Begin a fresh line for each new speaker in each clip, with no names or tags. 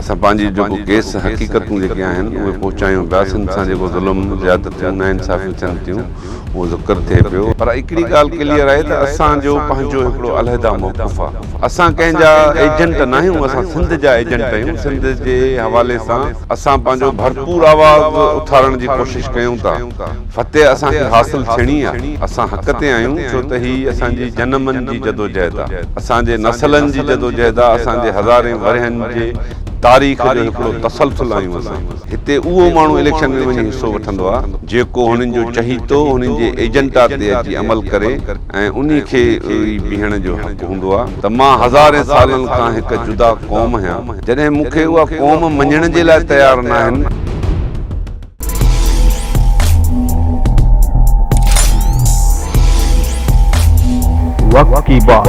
असां पंहिंजी जेको केस हक़ीक़तूं जेके आहिनि उहे पहुचायूं पियासीं। सां जेको ज़ुल्म ज़्यादतियूं नाइंसाफ़ियूं थियनि थियूं उहो ज़िक्र थिए पियो। पर हिकिड़ी ॻाल्हि क्लियर आहे त असांजो पंहिंजो हिकिड़ो अलहदा मौक़िफ़ आहे। असां कंहिंजा एजेंट न आहियूं, असां सिंध जा एजेंट आहियूं। सिंध जे हवाले सां असां पंहिंजो भरपूर आवाज़ उथारण जी कोशिशि कयूं था। फतेह असांखे हासिलु थियणी आहे। असां हक़ ते आहियूं छो त हीअ असांजी जनमनि जी जदोजहद आहे, असांजे नसलनि जी जदोजहद आहे, असांजे हज़ारे वरहनि जे तारीख़ जो हिकिड़ो तसलसल आहियूं असां। हिते उहो माण्हू इलेक्शन में वञी हिसो वठंदो आहे जेको हुननि जो चही थो हुननि जे एजेंडा ते अची अमल करे ऐं उन खे बीहण जो हक़ हूंदो आहे। त मां हज़ारे सालनि खां हिकु जुदा क़ौम आहियां। जॾहिं मूंखे उहा क़ौम मञण जे लाइ तयारु न आहिनि।
वक्त की बात,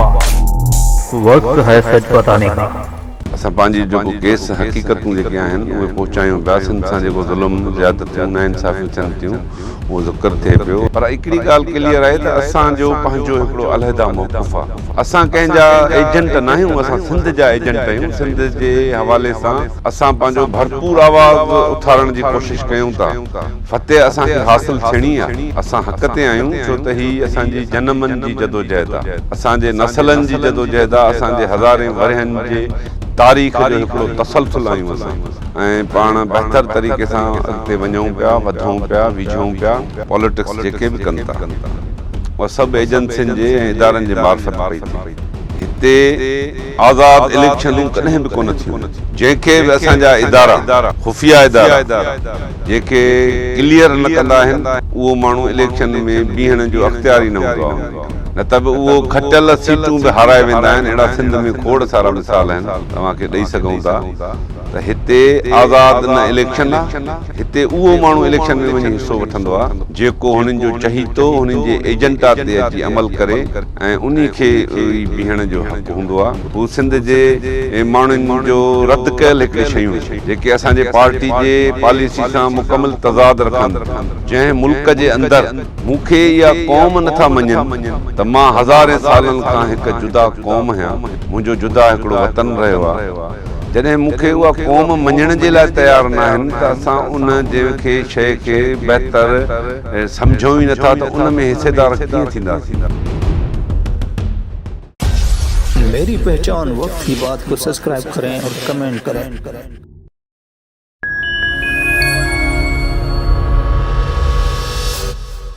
वक्त है सच बताने का।
असां पंहिंजी जेको केस हक़ीक़तूं जेके आहिनि उहे पहुचायूं पियासीं। सां जेको ज़ुल्म ज़्यादतियूं नाइंसाफ़ियूं थियनि थियूं उहो ज़िक्र थिए पियो। पर हिकिड़ी ॻाल्हि क्लियर आहे त असांजो पंहिंजो हिकिड़ो अलहदा मौक़िफ़ आहे। असां कंहिंजा एजेंट न आहियूं, असां सिंध जा एजेंट आहियूं। सिंध जे हवाले सां असां पंहिंजो भरपूर आवाज़ उथारण जी कोशिशि कयूं था। फतेह असांखे हासिलु थियणी आहे। असां हक़ ते आहियूं छो त हीअ असांजी जनमनि जी जदोजहद आहे, असांजे नसलनि जी जदोजहद आहे, असांजे हज़ारे वरहनि जे तारीख़ जो हिकिड़ो तसलसल आहियूं असां। ऐं पाण बहितर तरीक़े सां अॻिते वञूं पिया, वधूं पिया, विझूं पिया। पॉलिटिक्स जेके बि कनि था उहा सभु एजेंसियुनि जे ऐं इदारनि जे मार्फत पई थी। हिते आज़ाद इलेक्शनूं कॾहिं बि कोन थियूं। जंहिंखे बि असांजा इदारा खुफ़िया इदारा जेके क्लियर न कंदा आहिनि उहो माण्हू इलेक्शन में बीहण जो अख़्तियार ई न हूंदो आहे। न त बि उहो खटियल सीटूं बि हाराए वेंदा आहिनि। अहिड़ा सिंध में खोड़ सारा मिसाल आहिनि, तव्हांखे ॾेई सघूं था। त हिते आज़ाद न इलेक्शन आहे। हिते उहो माण्हू इलेक्शन में वञी हिसो वठंदो आहे जेको हुननि जो चही थो हुननि जे एजेंडा ते अची अमल करे ऐं उन खे बीहण जो हक़ हूंदो आहे। हू सिंध जे माण्हुनि जो रद्द कयल हिकिड़ी शयूं जेके असांजे पार्टी जे पॉलिसी सां मुकमल तज़ाद रखनि। जंहिं मुल्क जे अंदरि मूंखे इहा क़ौम नथा मञनि त मां हज़ारे सालनि खां हिकु जुदा क़ौम आहियां, मुंहिंजो जुदा हिकिड़ो वतन रहियो आहे। जॾहिं मूंखे उहा क़ौम मञण जे लाइ तयारु न आहिनि त असां उन जंहिंखे शइ खे बहितर सम्झूं ई नथा त उन में हिसेदार कीअं थींदासीं।
मेरी पहचान वक्त की बात को सब्सक्राइब करें और कमेंट करें।